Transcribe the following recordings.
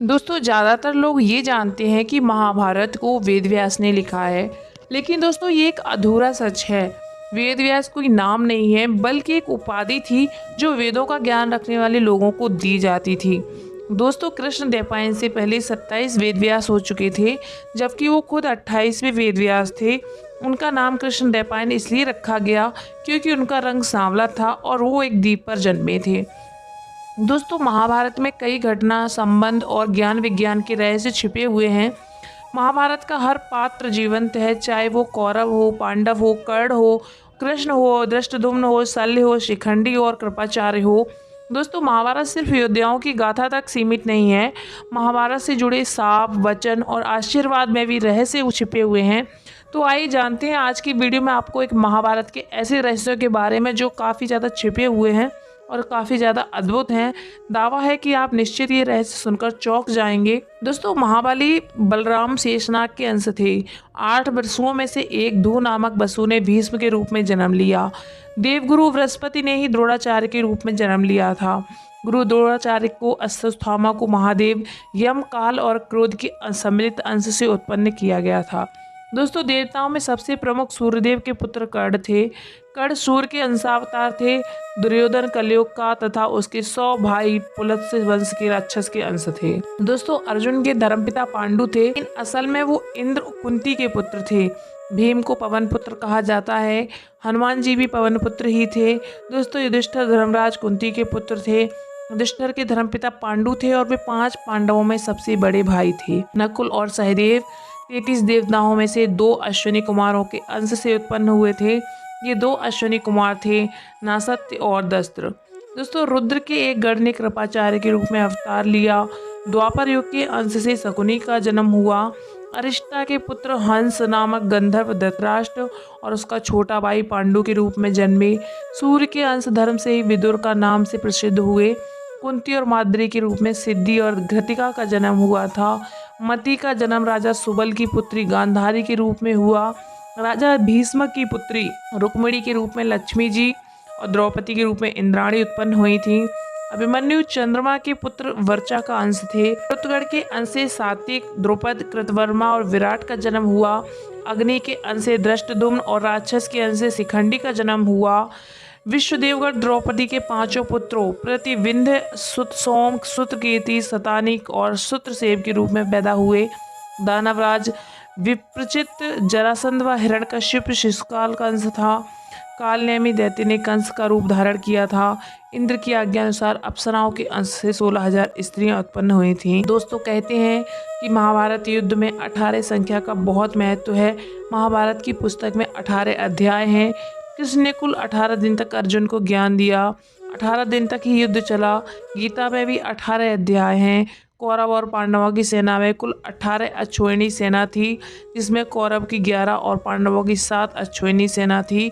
दोस्तों ज़्यादातर लोग ये जानते हैं कि महाभारत को वेद व्यास ने लिखा है, लेकिन दोस्तों ये एक अधूरा सच है। वेद व्यास कोई नाम नहीं है, बल्कि एक उपाधि थी जो वेदों का ज्ञान रखने वाले लोगों को दी जाती थी। दोस्तों कृष्ण द्वैपायन से पहले 27 वेद व्यास हो चुके थे, जबकि वो खुद 28वें वेद व्यास थे। उनका नाम कृष्ण द्वैपायन इसलिए रखा गया क्योंकि उनका रंग सांवला था और वो एक द्वीप पर जन्मे थे। दोस्तों महाभारत में कई घटना, संबंध और ज्ञान विज्ञान के रहस्य छिपे हुए हैं। महाभारत का हर पात्र जीवंत है, चाहे वो कौरव हो, पांडव हो, कर्ण हो, कृष्ण हो, धृष्टद्युम्न हो, शल्य हो, शिखंडी हो और कृपाचार्य हो। दोस्तों महाभारत सिर्फ योद्धाओं की गाथा तक सीमित नहीं है। महाभारत से जुड़े साप, वचन और आशीर्वाद में भी रहस्य छिपे हुए हैं। तो आइए जानते हैं आज की वीडियो में आपको एक महाभारत के ऐसे रहस्यों के बारे में जो काफ़ी ज़्यादा छिपे हुए हैं और काफ़ी ज़्यादा अद्भुत हैं। दावा है कि आप निश्चित ये रहस्य सुनकर चौंक जाएंगे। दोस्तों महाबली बलराम शेषनाग के अंश थे। 8 वसुओं में से एक ध्रुव नामक वसु ने भीष्म के रूप में जन्म लिया। देवगुरु बृहस्पति ने ही द्रोणाचार्य के रूप में जन्म लिया था। गुरु द्रोणाचार्य को अश्वत्थामा को महादेव, यम, काल और क्रोध के सम्मिलित अंश से उत्पन्न किया गया था। दोस्तों देवताओं में सबसे प्रमुख सूर्यदेव के पुत्र कर्ण थे। कर्ण सूर्य के अंशावतार थे। दुर्योधन कलयुग का तथा उसके 100 भाई पुलत्स्य वंश के राक्षस के अंश थे। दोस्तों अर्जुन के धर्मपिता पांडु थे, लेकिन असल में वो इंद्र कुंती के पुत्र थे। भीम को पवन पुत्र कहा जाता है। हनुमान जी भी पवन पुत्र ही थे। दोस्तों युधिष्ठिर धर्मराज कुंती के पुत्र थे। युधिष्ठिर के धर्मपिता पांडु थे और वे 5 पांडवों में सबसे बड़े भाई थे। नकुल और सहदेव 33 देवताओं में से 2 अश्विनी कुमारों के अंश से उत्पन्न हुए थे। ये 2 अश्विनी कुमार थे, नासत्य और दस्त्र। दोस्तों रुद्र के एक गण ने कृपाचार्य के रूप में अवतार लिया। द्वापर युग के अंश से शकुनी का जन्म हुआ। अरिष्टा के पुत्र हंस नामक गंधर्व धृतराष्ट्र और उसका छोटा भाई पांडु के रूप में जन्मे। सूर्य के अंश धर्म से ही विदुर का नाम से प्रसिद्ध हुए। कुंती और माद्री के रूप में सिद्धि और घृतिका का जन्म हुआ था। मति का जन्म राजा सुबल की पुत्री गांधारी के रूप में हुआ। राजा भीष्म की पुत्री रुक्मिणी के रूप में लक्ष्मी जी और द्रौपदी के रूप में इंद्राणी उत्पन्न हुई थी। अभिमन्यु चंद्रमा के पुत्र वर्चा का अंश थे। कृतगढ़ के अंश से सात्विक, द्रुपद, कृतवर्मा और विराट का जन्म हुआ। अग्नि के अंश से धृष्टद्युम्न और राक्षस के अंश से शिखंडी का जन्म हुआ। विश्वदेवगढ़ द्रौपदी के 5 पुत्रों प्रतिविंध्य, सुत सोम, सुतकीर्ति, शतानिक और सुत्रसेव के रूप में पैदा हुए। दानवराज विप्रचित, जरासंध व हिरण्यकश्यप शिशुपाल का अंश था। कालनेमी दैत्य ने कंस का रूप धारण किया था। इंद्र की आज्ञा अनुसार अप्सराओं के अंश से 16,000 स्त्रियां उत्पन्न हुई थीं। दोस्तों कहते हैं कि महाभारत युद्ध में 18 संख्या का बहुत महत्व है। महाभारत की पुस्तक में 18 अध्याय हैं। कृष्ण ने कुल 18 दिन तक अर्जुन को ज्ञान दिया। 18 दिन तक ही युद्ध चला। गीता में भी 18 अध्याय हैं। कौरव और पांडवों की सेना में कुल 18 अश्विनी सेना थी, जिसमें कौरव की 11 और पांडवों की 7 अश्विनी सेना थी।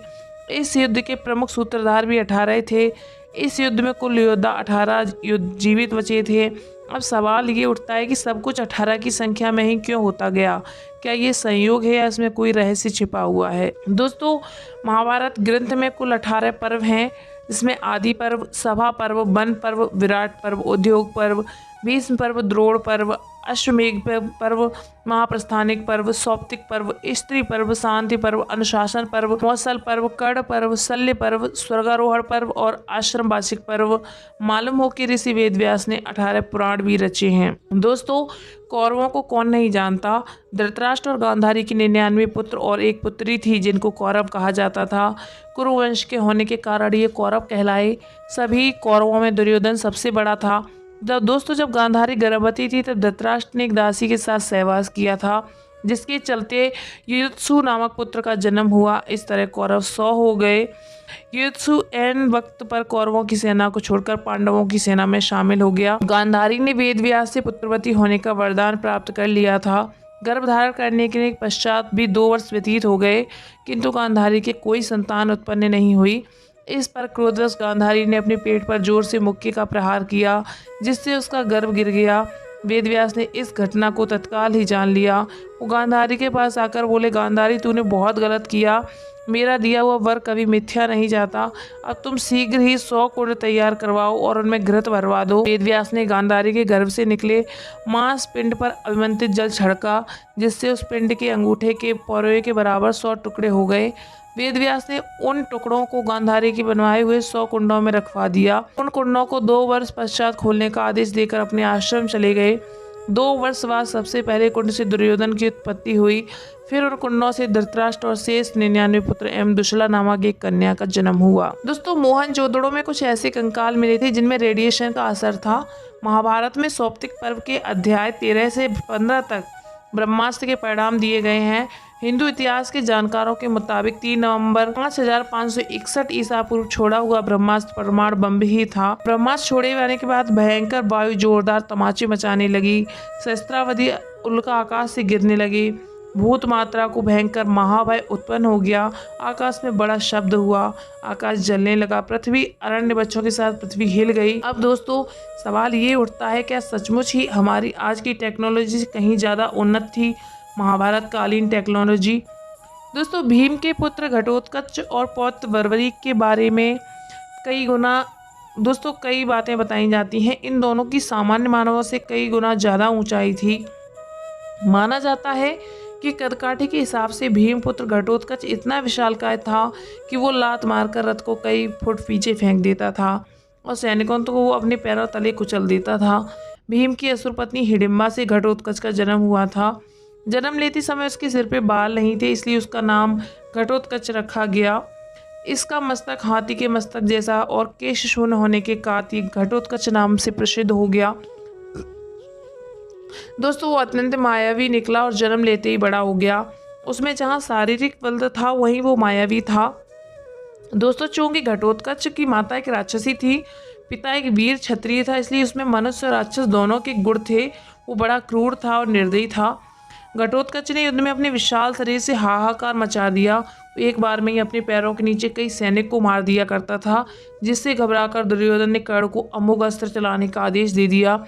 इस युद्ध के प्रमुख सूत्रधार भी 18 थे। इस युद्ध में कुल योद्धा 18 जीवित बचे थे। अब सवाल ये उठता है कि सब कुछ 18 की संख्या में ही क्यों होता गया? क्या ये संयोग है या इसमें कोई रहस्य छिपा हुआ है? दोस्तों महाभारत ग्रंथ में कुल 18 पर्व हैं, जिसमें आदि पर्व, सभा पर्व, वन पर्व, विराट पर्व, उद्योग पर्व, भीष्म पर्व, द्रोण पर्व, अश्वमेध पर्व, महाप्रस्थानिक पर्व, सौप्तिक पर्व, स्त्री पर्व, शांति पर्व, अनुशासन पर्व, मौसल पर्व, कर्ण पर्व, शल्य पर्व, स्वर्गारोहण पर्व और आश्रम वार्षिक पर्व। मालूम हो कि ऋषि वेद व्यास ने 18 पुराण भी रचे हैं। दोस्तों कौरवों को कौन नहीं जानता। धृतराष्ट्र और गांधारी की 99 पुत्र और एक पुत्री थी, जिनको कौरव कहा जाता था। कुरुवंश के होने के कारण ये कौरव कहलाए। सभी कौरवों में दुर्योधन सबसे बड़ा था। जब गांधारी गर्भवती थी तब धृतराष्ट्र ने एक दासी के साथ सहवास किया था, जिसके चलते युयुत्सु नामक पुत्र का जन्म हुआ। इस तरह कौरव 100 हो गए। युयुत्सु एन वक्त पर कौरवों की सेना को छोड़कर पांडवों की सेना में शामिल हो गया। गांधारी ने वेद व्यास से पुत्रवती होने का वरदान प्राप्त कर लिया था। गर्भधारण करने के पश्चात भी 2 वर्ष व्यतीत हो गए, किंतु गांधारी के कोई संतान उत्पन्न नहीं हुई। इस पर क्रोधवश गांधारी ने अपने पेट पर जोर से मुक्के का प्रहार किया, जिससे उसका गर्भ गिर गया। वेदव्यास ने इस घटना को तत्काल ही जान लिया। वो गांधारी के पास आकर बोले, गांधारी तूने बहुत गलत किया, मेरा दिया हुआ वर कभी मिथ्या नहीं जाता। अब तुम शीघ्र ही 100 कुंड तैयार करवाओ और उनमें घृत भरवा दो। वेदव्यास ने गांधारी के गर्भ से निकले मांस पिंड पर अभिमंत्रित जल छिड़का, जिससे उस पिंड के अंगूठे के पौरे के बराबर 100 टुकड़े हो गए। वेदव्यास ने उन टुकड़ों को गांधारी के बनवाए हुए 100 कुंडों में रखवा दिया। उन कुंडों को 2 वर्ष पश्चात खोलने का आदेश देकर अपने आश्रम चले गए। 2 वर्ष बाद सबसे पहले कुंड से दुर्योधन की उत्पत्ति हुई। फिर उन कुंडों से धृतराष्ट्र और शेष 99 पुत्र एवं दुशला नामक एक कन्या का जन्म हुआ। दोस्तों, मोहनजोदड़ो में कुछ ऐसे कंकाल मिले थे जिनमें रेडिएशन का असर था। महाभारत में सौप्तिक पर्व के अध्याय 13 से 15 तक ब्रह्मास्त्र के परिणाम दिए गए हैं। हिंदू इतिहास के जानकारों के मुताबिक 3 नवंबर 5561 ईसा पूर्व छोड़ा हुआ ब्रह्मास्त्र परमाणु बम ही था। ब्रह्मास्त्र छोड़े जाने के बाद भयंकर वायु जोरदार तमाचे मचाने लगी। सहस्त्रावधि उल्का आकाश से गिरने लगी। भूत मात्रा को भयंकर महाभय उत्पन्न हो गया। आकाश में बड़ा शब्द हुआ, आकाश जलने लगा। पृथ्वी अरण्य बच्चों के साथ पृथ्वी हिल गई। अब दोस्तों, सवाल ये उठता है, क्या सचमुच ही हमारी आज की टेक्नोलॉजी से कहीं ज़्यादा उन्नत थी महाभारत कालीन टेक्नोलॉजी? दोस्तों, भीम के पुत्र घटोत्कच और पौत्र बर्बरीक के बारे में कई बातें बताई जाती हैं। इन दोनों की सामान्य मानवों से कई गुना ज़्यादा ऊंचाई थी। माना जाता है कि कदकाठी के हिसाब से भीम पुत्र घटोत्कच इतना विशालकाय था कि वो लात मारकर रथ को कई फुट पीछे फेंक देता था और सैनिकों को वो अपने पैरों तले कुचल देता था। भीम की असुर पत्नी हिडिंबा से घटोत्कच का जन्म हुआ था। जन्म लेते समय उसके सिर पे बाल नहीं थे, इसलिए उसका नाम घटोत्कच रखा गया। इसका मस्तक हाथी के मस्तक जैसा और केश शून्य होने के कारण घटोत्कच नाम से प्रसिद्ध हो गया। दोस्तों, वो अत्यंत मायावी निकला और जन्म लेते ही बड़ा हो गया। उसमें जहाँ शारीरिक बल था वहीं वो मायावी था। दोस्तों, चूंकि घटोत्कच की माता एक राक्षसी थी, पिता एक वीर क्षत्रिय था, इसलिए उसमें मनुष्य और राक्षस दोनों के गुण थे। वो बड़ा क्रूर था और निर्दयी था। घटोत्कच ने युद्ध में अपने विशाल शरीर से हाहाकार मचा दिया। एक बार में ही अपने पैरों के नीचे कई सैनिक को मार दिया करता था, जिससे घबराकर दुर्योधन ने कर्ण को अमोघ अस्त्र चलाने का आदेश दे दिया।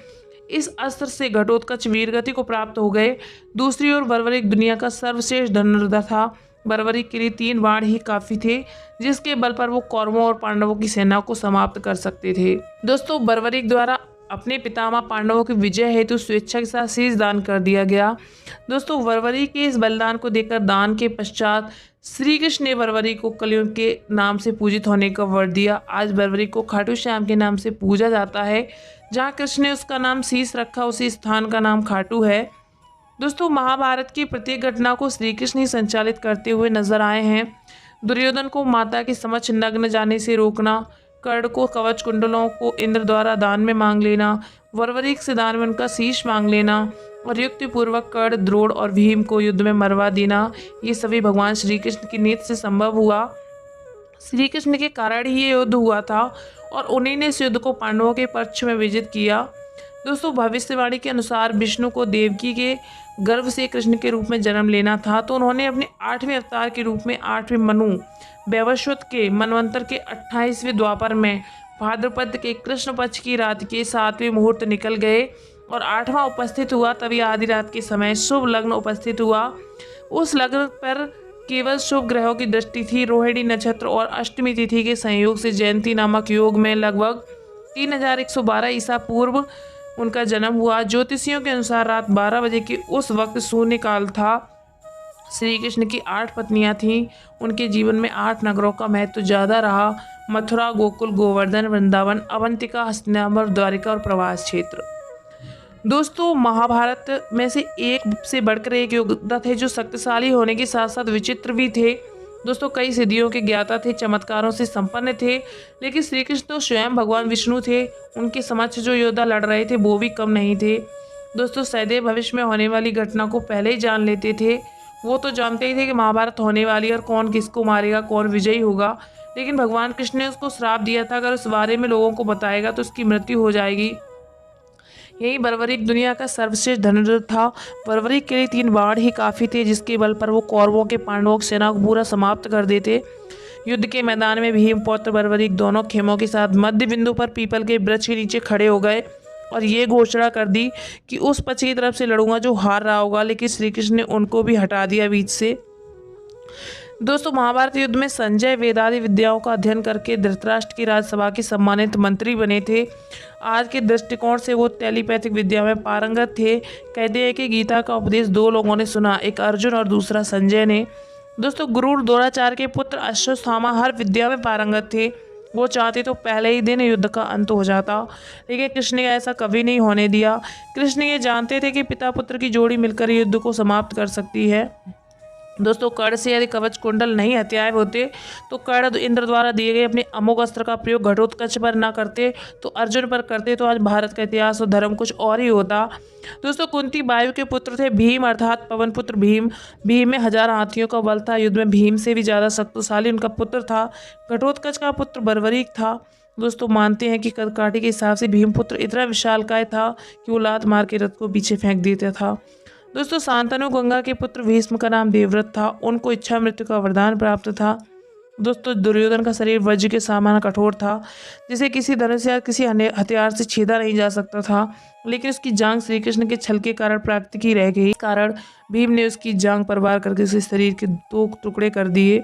इस अस्त्र से घटोत्कच वीरगति को प्राप्त हो गए। दूसरी ओर बर्बरीक दुनिया का सर्वश्रेष्ठ धनुर्धर था। बर्बरीक के लिए 3 बाण ही काफी थे, जिसके बल पर वो कौरवों और पांडवों की सेना को समाप्त कर सकते थे। दोस्तों, बर्बरीक द्वारा अपने पितामह पांडवों की विजय हेतु स्वेच्छा के साथ शीश दान कर दिया गया। दोस्तों, बर्बरीक के इस बलिदान को देखकर दान के पश्चात श्री कृष्ण ने बर्बरीक को कलयुग के नाम से पूजित होने का वर दिया। आज बर्बरीक को खाटू श्याम के नाम से पूजा जाता है। जहाँ कृष्ण ने उसका नाम शीश रखा, उसी स्थान का नाम खाटू है। दोस्तों, महाभारत की प्रत्येक घटना को श्री कृष्ण ही संचालित करते हुए नजर आए हैं। दुर्योधन को माता के समक्ष नग्न जाने से रोकना, कर्ण को कवच कुंडलों को इंद्र द्वारा दान में मांग लेना, बर्बरीक से दान में उनका शीश मांग लेना और युक्ति पूर्वक कर्ण, द्रोण और भीम को युद्ध में मरवा देना, ये सभी भगवान श्री कृष्ण की नीति से संभव हुआ। श्री कृष्ण के कारण ही ये युद्ध हुआ था और उन्हीं ने इस युद्ध को पांडवों के पक्ष में विजित किया। दोस्तों, भविष्यवाणी के अनुसार विष्णु को देवकी के गर्भ से कृष्ण के रूप में जन्म लेना था, तो उन्होंने अपने 8वें अवतार के रूप में 8वें मनु वैवस्वत के मनवंतर के 28वें द्वापर में भाद्रपद के कृष्ण पक्ष की रात के 7वें मुहूर्त निकल गए और 8वां उपस्थित हुआ। तभी आधी रात के समय शुभ लग्न उपस्थित हुआ। उस लग्न पर केवल शुभ ग्रहों की दृष्टि थी। रोहिणी नक्षत्र और अष्टमी तिथि के संयोग से जयंती नामक योग में लगभग 3112 ईसा पूर्व उनका जन्म हुआ। ज्योतिषियों के अनुसार रात 12 बजे के उस वक्त शून्य काल था। श्री कृष्ण की 8 पत्नियां थीं। उनके जीवन में 8 नगरों का महत्व ज़्यादा रहा। मथुरा, गोकुल, गोवर्धन, वृंदावन, अवंतिका, हस्तिनापुर, द्वारिका और प्रवास क्षेत्र। दोस्तों, महाभारत में से एक से बढ़कर एक योद्धा थे जो शक्तिशाली होने के साथ साथ विचित्र भी थे। दोस्तों, कई सिद्धियों के ज्ञाता थे, चमत्कारों से संपन्न थे, लेकिन श्री कृष्ण तो स्वयं भगवान विष्णु थे। उनके समक्ष जो योद्धा लड़ रहे थे वो भी कम नहीं थे। दोस्तों, सदैव भविष्य में होने वाली घटना को पहले ही जान लेते थे। वो तो जानते ही थे कि महाभारत होने वाली है और कौन किसको मारेगा, कौन विजयी होगा, लेकिन भगवान कृष्ण ने उसको श्राप दिया था, अगर उस बारे में लोगों को बताएगा तो उसकी मृत्यु हो जाएगी। यही बर्बरीक दुनिया का सर्वश्रेष्ठ धनुर्धर था। बर्बरीक के लिए 3 बाण ही काफ़ी थे, जिसके बल पर वो कौरवों के पांडवों की सेना को पूरा समाप्त कर देते। युद्ध के मैदान में भीम पौत्र बर्बरीक दोनों खेमों के साथ मध्य बिंदु पर पीपल के वृक्ष के नीचे खड़े हो गए। और ये घोषणा कर दी कि उस पक्ष की तरफ से लड़ूंगा जो हार रहा होगा, लेकिन श्री कृष्ण ने उनको भी हटा दिया बीच से। दोस्तों, महाभारत युद्ध में संजय वेदादि विद्याओं का अध्ययन करके धृतराष्ट्र की राज्यसभा के सम्मानित मंत्री बने थे। आज के दृष्टिकोण से वो टेलीपैथिक विद्या में पारंगत थे। कहते हैं कि गीता का उपदेश दो लोगों ने सुना, एक अर्जुन और दूसरा संजय ने। दोस्तों, गुरु द्रोणाचार्य के पुत्र अश्वत्थामा हर विद्या में पारंगत थे। वो चाहते तो पहले ही दिन युद्ध का अंत हो जाता, लेकिन कृष्ण ने ऐसा कभी नहीं होने दिया। कृष्ण ये जानते थे कि पिता पुत्र की जोड़ी मिलकर युद्ध को समाप्त कर सकती है। दोस्तों, कर्ण से यदि कवच कुंडल नहीं हत्याए होते तो कर्ण इंद्र द्वारा दिए गए अपने अमोघ अस्त्र का प्रयोग घटोत्कच पर ना करते तो अर्जुन पर करते, तो आज भारत का इतिहास और धर्म कुछ और ही होता। दोस्तों, कुंती वायु के पुत्र थे। भीम अर्थात पवन पुत्र भीम। भीम में 1000 हाथियों का बल था। युद्ध में भीम से भी ज़्यादा शक्तिशाली उनका पुत्र था। घटोत्कच का पुत्र बर्बरीक था। दोस्तों, मानते हैं कि कदकाठी के हिसाब से भीम पुत्र इतना विशालकाय था कि वो लात मार के रथ को पीछे फेंक देता था। दोस्तों, शांतनु गंगा के पुत्र भीष्म का नाम देवव्रत था। उनको इच्छा मृत्यु का वरदान प्राप्त था। दोस्तों, दुर्योधन का शरीर वज्र के समान कठोर था, जिसे किसी धनुष या किसी हथियार से छेदा नहीं जा सकता था, लेकिन उसकी जांग श्री कृष्ण के छल के कारण प्राकृतिक ही रह गई। इस कारण भीम ने उसकी जांग पर वार करके उसके शरीर के 2 टुकड़े कर दिए।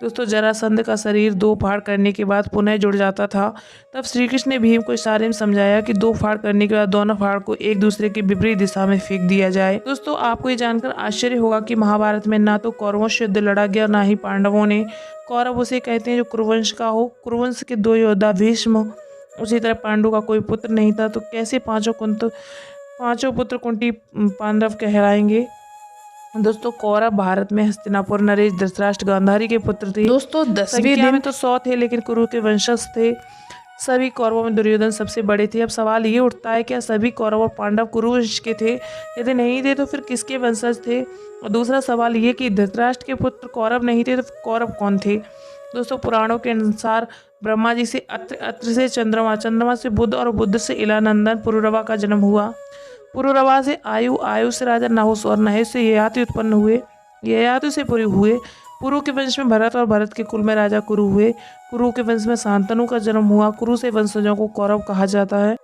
दोस्तों, जरासंध का शरीर 2 फाड़ करने के बाद पुनः जुड़ जाता था। तब श्री कृष्ण ने भीम को इशारे में समझाया कि 2 फाड़ करने के बाद दोनों फाड़ को एक दूसरे के विपरीत दिशा में फेंक दिया जाए। दोस्तों, आपको ये जानकर आश्चर्य होगा कि महाभारत में ना तो कौरवों से युद्ध लड़ा गया, ना ही पांडवों ने। कौरव उसे कहते हैं जो कुरुवंश का हो। कुरुवंश के 2 योद्धा भीष्म, उसी तरह पांडु का कोई पुत्र नहीं था, तो कैसे पांचों पुत्र कुंती पांडव कहलाएंगे। दोस्तों, कौरव भारत में हस्तिनापुर, नरेश, धृतराष्ट्र, गांधारी के पुत्र थे। दोस्तों, 10वें दिन में तो 100 थे, लेकिन कुरु के वंशज थे। सभी कौरवों में दुर्योधन सबसे बड़े थे। अब सवाल ये उठता है, क्या सभी कौरव और पांडव कुरु वंश के थे? यदि नहीं थे तो फिर किसके वंशज थे? और दूसरा सवाल ये कि धृतराष्ट्र के पुत्र कौरव नहीं थे तो कौरव कौन थे? दोस्तों, पुराणों के अनुसार ब्रह्मा जी से अत्र, अत्र से चंद्रमा, चंद्रमा से बुध और बुध से इलानंदन पुरुरवा का जन्म हुआ। पुरुरवा से आयु, आयु से राजा नहुस और नहुस से ययाति उत्पन्न हुए। ययाति से पुरु हुए। पुरु के वंश में भरत और भरत के कुल में राजा कुरु हुए। कुरु के वंश में शांतनु का जन्म हुआ। कुरु से वंशजों को कौरव कहा जाता है।